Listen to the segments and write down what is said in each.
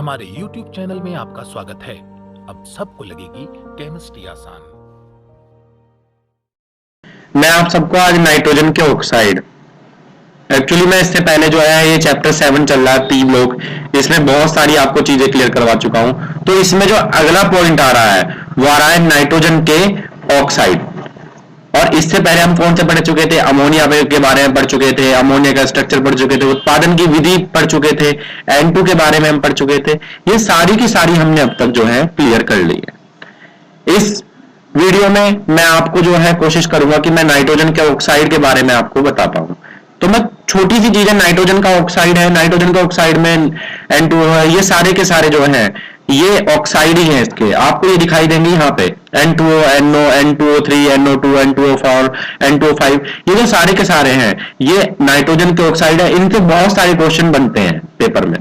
हमारे YouTube channel में आपका स्वागत है। अब सबको लगेगी केमिस्ट्री आसान। मैं आप सबको आज नाइट्रोजन के ऑक्साइड, एक्चुअली मैं इससे पहले जो है ये चैप्टर 7 चल रहा है 3 लोग, इसमें बहुत सारी आपको चीजें क्लियर करवा चुका हूं। तो इसमें जो अगला पॉइंट आ रहा है वो आ रहा है नाइट्रोजन के ऑक्साइड। और इससे पहले हम कौन से पढ़ चुके थे? अमोनिया के बारे में पढ़ चुके थे, अमोनिया का स्ट्रक्चर पढ़ चुके थे, उत्पादन की विधि पढ़ चुके थे, N2 के बारे में हम पढ़ चुके थे। ये सारी की सारी हमने अब तक जो है क्लियर कर ली है। इस वीडियो में मैं आपको जो है कोशिश करूंगा कि मैं नाइट्रोजन के ऑक्साइड के बारे में आपको बता पाऊं। तो मैं छोटी सी चीज है, नाइट्रोजन का ऑक्साइड है, नाइट्रोजन का ऑक्साइड में N2 है, ये सारे के सारे जो हैं ये ऑक्साइड ही हैं। इसके आपको ये दिखाई देंगे यहाँ पे N2O, NO, N2O3, NO2, N2O4, N2O5, ये जो सारे के सारे हैं ये नाइट्रोजन के ऑक्साइड है। इनसे बहुत सारे क्वेश्चन बनते हैं पेपर में।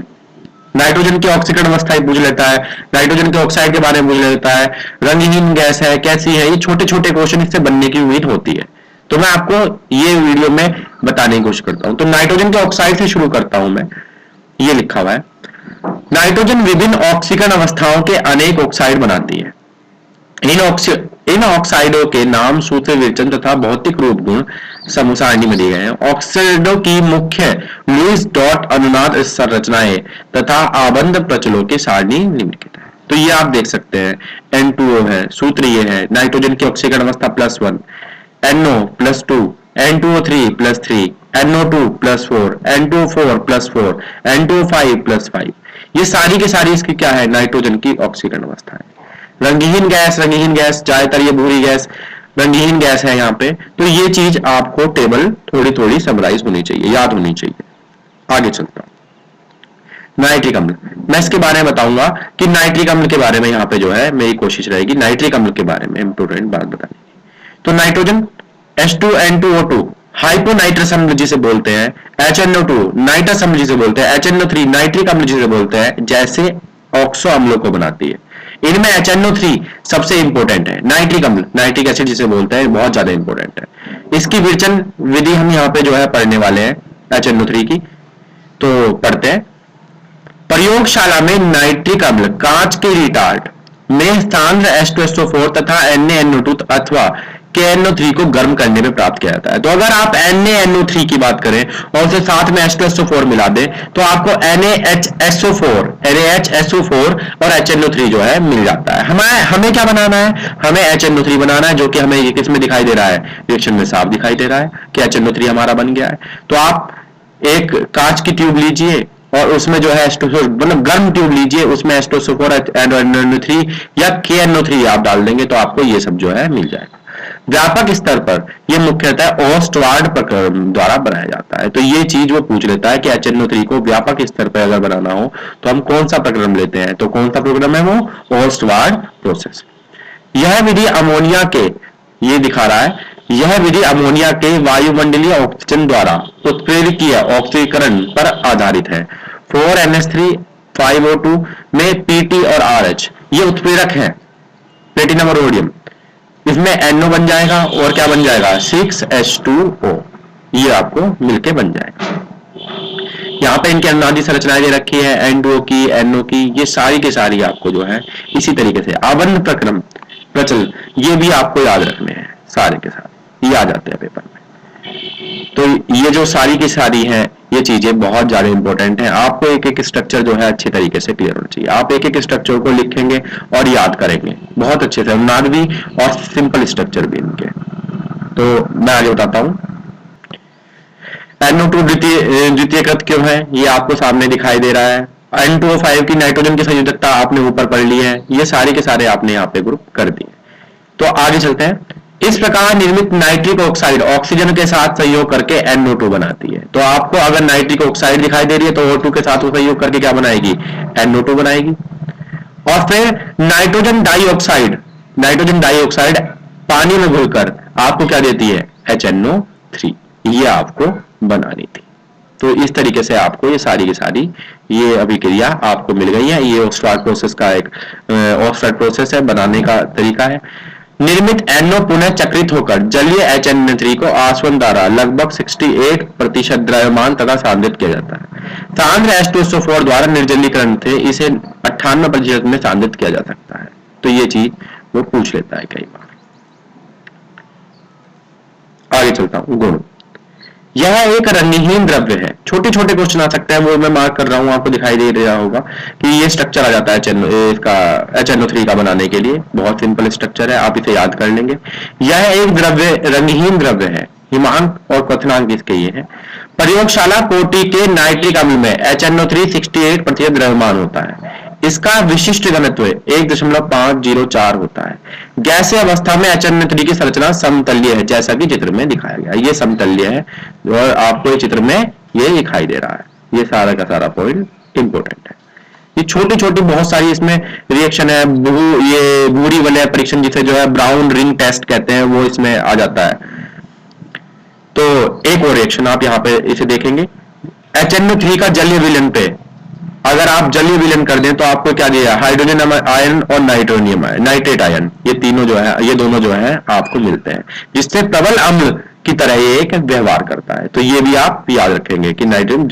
नाइट्रोजन की ऑक्सीकरण अवस्था पूछ लेता है, नाइट्रोजन के ऑक्साइड के बारे में पूछ लेता है, रंगहीन गैस है कैसी है, ये छोटे छोटे क्वेश्चन इससे बनने की उम्मीद होती है। तो मैं आपको ये वीडियो में बताने की कोशिश करता हूं। तो नाइट्रोजन के ऑक्साइड से शुरू करता हूं मैं। ये लिखा हुआ है, नाइट्रोजन विभिन्न ऑक्सीकरण अवस्थाओं के अनेक ऑक्साइड बनाती है। इन ऑक्साइडों के नाम, सूत्र, विरचन तथा भौतिक रूप गुण समूह सारणी में दिए गए हैं। ऑक्साइडों की मुख्य लुईस डॉट अनुनाद संरचनाएं तथा आबंध प्रचलों की सारणी निम्नलिखित है। तो ये आप देख सकते हैं, N2O है, सूत्र ये है, नाइट्रोजन की ऑक्सीकरण अवस्था +1, NO +2, N2O3 +3, NO2 +4, N2O4 +4, N2O5 +5। ये सारी की सारी इसकी क्या है? नाइट्रोजन की ऑक्सीकरण अवस्था है। रंगहीन गैस ज्यादातर ये भूरी गैस रंगहीन गैस है यहाँ पे। तो ये चीज आपको टेबल थोड़ी थोड़ी समराइज होनी चाहिए, याद होनी चाहिए। आगे चलता हूं। नाइट्रिक अम्ल, मैं इसके बारे में बताऊंगा कि नाइट्रिक अम्ल के बारे में यहाँ पे जो है मेरी कोशिश रहेगी नाइट्रिक अम्ल के बारे में इंपोर्टेंट बात बताने की। तो नाइट्रोजन H2N2O2 हाइपोनाइट्रस अम्ल जिसे बोलते हैं, HNO2 नाइट्रस अम्ल जिसे बोलते हैं, HNO3 नाइट्रिक अम्ल जिसे बोलते हैं, जैसे ऑक्सो अम्लों को बनाती है। इनमें HNO3 सबसे इंपॉर्टेंट है। नाइट्रिक अम्ल, नाइट्रिक एसिड जिसे बोलते हैं, बहुत ज्यादा इंपॉर्टेंट है। इसकी विरचन विधि हम यहाँ पे जो है पढ़ने वाले हैं HNO3 की। तो पढ़ते हैं। प्रयोगशाला में नाइट्रिक अम्ल कांच के रिटार्ट में स्थान H2SO4 तथा NaNO2 अथवा KNO3 को गर्म करने में प्राप्त किया जाता है। तो अगर आप NaNO3 की बात करें और उसे साथ में H2SO4 मिला दें तो आपको NaHSO4 और HNO3 जो है मिल जाता है। हमें क्या बनाना है? हमें HNO3 बनाना है, जो कि हमें किस में दिखाई दे रहा है? रिएक्शन में साफ दिखाई दे रहा है कि HNO3 हमारा बन गया है। तो आप एक कांच की ट्यूब लीजिए और उसमें जो है मतलब गर्म ट्यूब लीजिए, उसमें H2SO4 NaNO3 या KNO3 आप डाल देंगे तो आपको ये सब जो है मिल जाएगा। व्यापक स्तर पर यह मुख्यतः ओस्टवार्ड प्रक्रम द्वारा बनाया जाता है। तो ये चीज वो पूछ लेता है कि HNO3 को व्यापक स्तर पर अगर बनाना हो तो हम कौन सा प्रक्रम लेते हैं? तो कौन सा प्रोग्राम है वो? ओस्टवार्ड प्रोसेस। यह विधि अमोनिया के, ये दिखा रहा है, यह विधि अमोनिया के वायुमंडलीय ऑक्सीजन द्वारा उत्प्रेरकीय ऑक्सीकरण पर आधारित है। 4NH3 5O2 में PT और RH ये उत्प्रेरक है, प्लेटिनम और रोडियम। इसमें NO बन जाएगा और क्या बन जाएगा? 6H2O, ये आपको मिलके बन जाएगा। यहाँ पे इनकी अनुनादी संरचनाएं दे रखी है, N2O की, NO की, ये सारी के सारी आपको जो है इसी तरीके से आबंध प्रक्रम प्रचल ये भी आपको याद रखने हैं, सारे के सारे ये आ जाते हैं पेपर में। तो ये जो सारी की सारी हैं ये चीजें बहुत ज्यादा इंपॉर्टेंट हैं। आपको एक एक स्ट्रक्चर जो है अच्छे तरीके से क्लियर होना चाहिए। आप एक एक स्ट्रक्चर को लिखेंगे और याद करेंगे बहुत अच्छे से, अनुनाद भी और सिंपल स्ट्रक्चर भी इनके। तो मैं आगे बताता हूं। NO2 द्वितीयकृत क्यों है ये आपको सामने दिखाई दे रहा है। N2O5 की नाइट्रोजन की संयोजकता आपने ऊपर पढ़ ली है। ये सारे के सारे आपने यहाँ पे ग्रुप कर दिए। तो आगे चलते हैं। इस प्रकार निर्मित नाइट्रिक ऑक्साइड ऑक्सीजन के साथ सहयोग करके NO2 बनाती है। तो आपको अगर नाइट्रिक ऑक्साइड दिखाई दे रही है तो O2 के साथ सहयोग करके क्या बनाएगी? NO2 बनाएगी। और फिर नाइट्रोजन डाइऑक्साइड पानी में घुलकर आपको क्या देती है? HNO3, ये आपको बनानी थी। तो इस तरीके से आपको ये सारी की सारी ये अभिक्रिया आपको मिल गई है। ये ऑक्सफोर्ड प्रोसेस का एक ऑक्सफोर्ड प्रोसेस है, बनाने का तरीका है। निर्मित NO पुनः चक्रित होकर जलीय HNO3 को आसवन द्वारा लगभग 68% द्रव्यमान तथा सांद्रित किया जाता है। सांद्र H2SO4 द्वारा निर्जलीकरण से इसे 98% में सांद्रित किया जा सकता है। तो ये चीज वो पूछ लेता है कई बार। आगे चलता हूं। गुण, यह एक रंगहीन द्रव्य है। छोटे छोटे क्वेश्चन आ सकते हैं, वो मैं मार्क कर रहा हूं, आपको दिखाई दे रहा होगा कि ये स्ट्रक्चर आ जाता है इसका HNO3 का बनाने के लिए। बहुत सिंपल स्ट्रक्चर है, आप इसे याद कर लेंगे। यह एक द्रव्य रंगहीन द्रव्य है। हिमांक और क्वथनांक इसके ये है। प्रयोगशाला कोटि के नाइट्रिक अम्ल में HNO3 68% द्रव्यमान होता है। इसका विशिष्ट घनत्व 1.504 होता है। गैसीय अवस्था में HNO3 की संरचना समतलीय है, जैसा कि चित्र में दिखाया गया। ये समतलीय है और आपको चित्र में ये दिखाई दे रहा है। ये सारा का सारा पॉइंट इंपॉर्टेंट है। ये छोटी छोटी बहुत सारी इसमें रिएक्शन है। ये भूरी वलय परीक्षण, जिसे जो है ब्राउन रिंग टेस्ट कहते हैं, वो इसमें आ जाता है। तो एक और रिएक्शन आप यहाँ पे इसे देखेंगे। HNO3 का जलीय विलयन पे अगर आप जलीय विलयन कर दें तो आपको क्या दिया, हाइड्रोजन आयन और नाइट्रोनियम आयन, नाइट्रेट आयन, ये तीनों जो है, ये दोनों जो है आपको मिलते हैं, जिससे प्रबल अम्ल की तरह ये एक व्यवहार करता है। तो ये भी आप याद रखेंगे कि नाइट्रोजन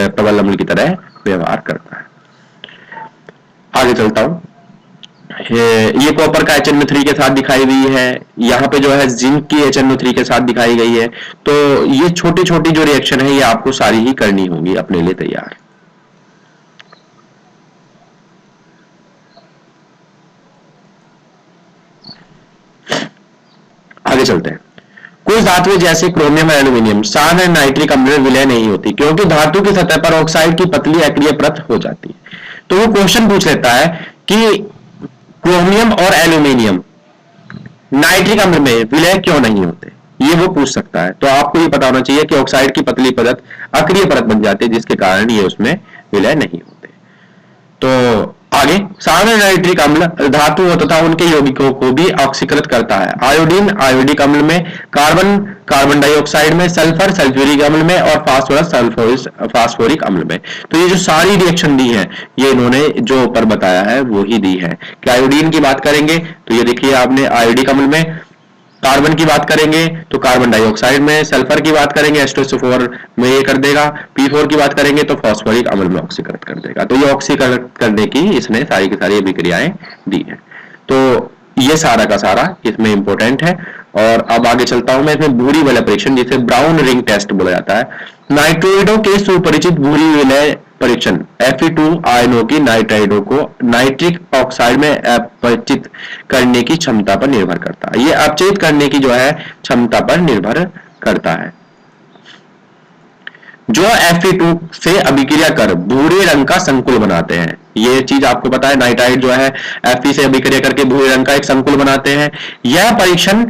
प्रबल अम्ल की तरह व्यवहार करता है। आगे चलता हूं। ये कॉपर का HNO3 के साथ दिखाई गई है। यहाँ पे जो है जिंक की HNO3 के साथ दिखाई गई है। तो ये छोटी छोटी जो रिएक्शन है ये आपको सारी ही करनी होगी अपने लिए तैयार। आगे चलते हैं। कुछ धातुएं जैसे क्रोमियम और एल्यूमिनियम सांद्र नाइट्रिक अम्ल में विलय नहीं होती, क्योंकि धातु की सतह पर ऑक्साइड की पतली अक्रिय परत हो जाती है। तो वो क्वेश्चन पूछ लेता है कि क्रोमियम और एल्यूमिनियम नाइट्रिक अम्ल में विलय क्यों नहीं होते, ये वो पूछ सकता है। तो आपको ये पता होना चाहिए कि ऑक्साइड की पतली परत अक्रिय परत बन जाती है, जिसके कारण ये उसमें विलय नहीं होते। तो आगे, सांद्र नाइट्रिक अम्ल धातुओं तथा उनके यौगिकों को भी ऑक्सीकृत करता है। आयोडीन आयोडिक अम्ल में, कार्बन कार्बन डाइऑक्साइड में, सल्फर सल्फ्यूरिक अम्ल में और फास्फोरस फास्फोरिक अम्ल में। तो ये जो सारी रिएक्शन दी है ये इन्होंने जो ऊपर बताया है वो ही दी है। कि आयोडीन की बात करेंगे तो ये देखिए आपने आयोडिक अम्ल में, कार्बन की बात करेंगे तो कार्बन डाइऑक्साइड में, सल्फर की बात करेंगे H2SO4 में ये कर देगा, P4 की बात करेंगे तो फास्फोरिक अम्ल में ऑक्सीकृत कर देगा। तो ये ऑक्सीकृत करने की इसने सारी की सारी अभिक्रियाएं दी है। तो ये सारा का सारा इसमें इंपॉर्टेंट है। और अब आगे चलता हूं मैं इसमें भूरी वलय परीक्षण, जिसे ब्राउन रिंग टेस्ट बोला जाता है। नाइट्रोइडों के सुपरिचित भूरी वलय परीक्षण Fe2 आयनों की नाइट्राइडों को नाइट्रिक ऑक्साइड में अपचित करने की क्षमता पर निर्भर करता है। ये अपचित करने की जो है क्षमता पर निर्भर करता है। जो Fe2 से अभिक्रिया कर भूरे रंग का संकुल बनाते हैं। ये चीज आपको पता है, नाइट्राइड जो है Fe से अभिक्रिया करके भूरे रंग का एक संकुल बनाते हैं। यह परीक्षण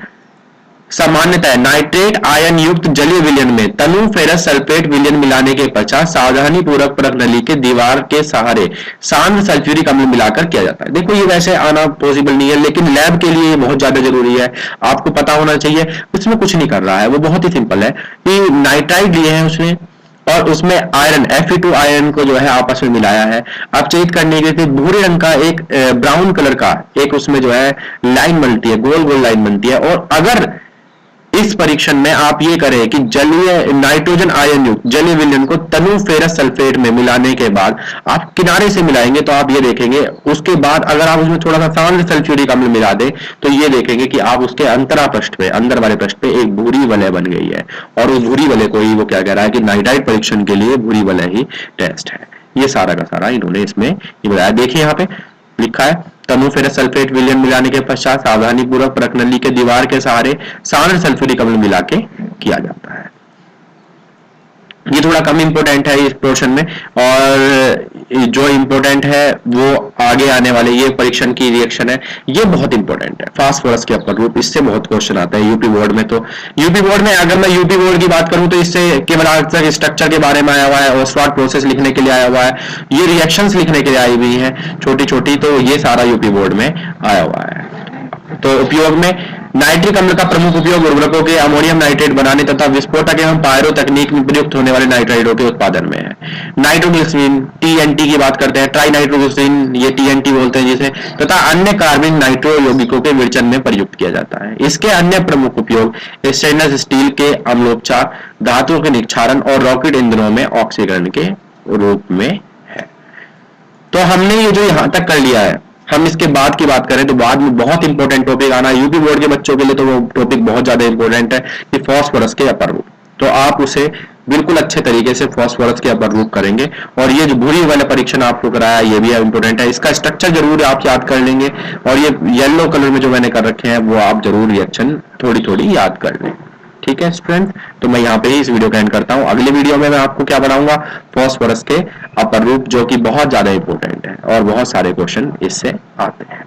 सामान्यतः नाइट्रेट आयन युक्त जलीय विलयन में तनु फेरस सल्फेट विलयन मिलाने के पश्चात सावधानी पूर्वक परत नली के दीवार के सहारे सांद्र सल्फ्यूरिक अम्ल मिलाकर किया जाता है। देखो ये वैसे आना पॉसिबल नहीं है, लेकिन लैब के लिए बहुत ज्यादा जरूरी है, आपको पता होना चाहिए। उसमें कुछ नहीं कर रहा है, वो बहुत ही सिंपल है कि नाइट्राइड लिए हैं उसने और उसमें आयरन Fe2 आयरन को जो है आपस में मिलाया है। अपचयित करने के लिए भूरे रंग का एक ब्राउन कलर का एक उसमें जो है लाइन बनती है, गोल गोल लाइन बनती है। और अगर इस परीक्षण में आप ये करें कि जलीय नाइट्रोजन आयन युक्त जलीय विलयन को तनु फेरस सल्फेट में मिलाने के बाद आप किनारे से मिलाएंगे तो आप ये देखेंगे, उसके बाद अगर आप उसमें थोड़ा सा सांद्र सल्फ्यूरिक अम्ल मिला दें तो ये देखेंगे कि आप उसके अंतरा पृष्ठ पे, अंदर वाले पृष्ठ पे एक भूरी वलय बन गई है। और उस भूरी वलय को ही वो क्या कह रहा है कि नाइट्राइड परीक्षण के लिए भूरी वलय ही टेस्ट है। ये सारा का सारा इन्होंने इसमें ये बताया। देखिए यहाँ पे लिखा है तनु फेरस सल्फेट विलयन मिलाने के पश्चात सावधानी पूर्वक परत नली के दीवार के सहारे सांद्र सल्फ्यूरिक अम्ल मिला के किया जाता है। ये थोड़ा कम इंपोर्टेंट है इस पोर्शन में, और जो इंपोर्टेंट है वो आगे आने वाले ये परीक्षण की रिएक्शन है, ये बहुत इंपोर्टेंट है। फास्फोरस के अपर रूप, इससे बहुत क्वेश्चन आता है यूपी बोर्ड में। तो यूपी बोर्ड में अगर मैं यूपी बोर्ड की बात करूं तो इससे केवल आज तक स्ट्रक्चर के बारे में आया हुआ है, ऑस्वाल्ड प्रोसेस लिखने के लिए आया हुआ है, ये रिएक्शंस लिखने के लिए आई हुई है छोटी छोटी, तो ये सारा यूपी बोर्ड में आया हुआ है। तो उपयोग में नाइट्रिक अम्ल का प्रमुख उपयोग उर्वरकों के अमोनियम नाइट्रेट बनाने तथा विस्फोटक एवं पायरो तकनीक में प्रयुक्त होने वाले नाइट्राइडों के उत्पादन में है। नाइट्रोग्लिसरीन टीएनटी की बात करते हैं, ट्राई नाइट्रोग्लिसरीन ये टीएनटी बोलते हैं जिसे, तथा अन्य कार्बनिक नाइट्रो यौगिकों के विरचन में प्रयुक्त किया जाता है। इसके अन्य प्रमुख उपयोग स्टेनलेस स्टील के अम्लोपचार, धातुओं के निक्षारण और रॉकेट इंजनों में ऑक्सीकरण के रूप में है। तो हमने ये जो यहां तक कर लिया है, हम इसके बाद की बात करें तो बाद में बहुत इंपॉर्टेंट टॉपिक आना यूपी बोर्ड के बच्चों के लिए, तो वो टॉपिक बहुत ज्यादा इंपॉर्टेंट है कि फास्फोरस के अपर रूप। तो आप उसे बिल्कुल अच्छे तरीके से फास्फोरस के अपर रूप करेंगे। और ये जो भूरी वाला परीक्षण आपको कराया ये भी इंपॉर्टेंट है, इसका स्ट्रक्चर जरूर आप याद कर लेंगे। और ये येलो कलर में जो मैंने कर रखे हैं वो आप जरूर रिएक्शन थोड़ी थोड़ी याद कर लें। ठीक है स्टूडेंट, तो मैं यहाँ पे ही इस वीडियो का एंड करता हूँ। अगले वीडियो में मैं आपको क्या बनाऊंगा, फास्फोरस के अपर रूप, जो कि बहुत ज्यादा इंपॉर्टेंट है और बहुत सारे क्वेश्चन इससे आते हैं।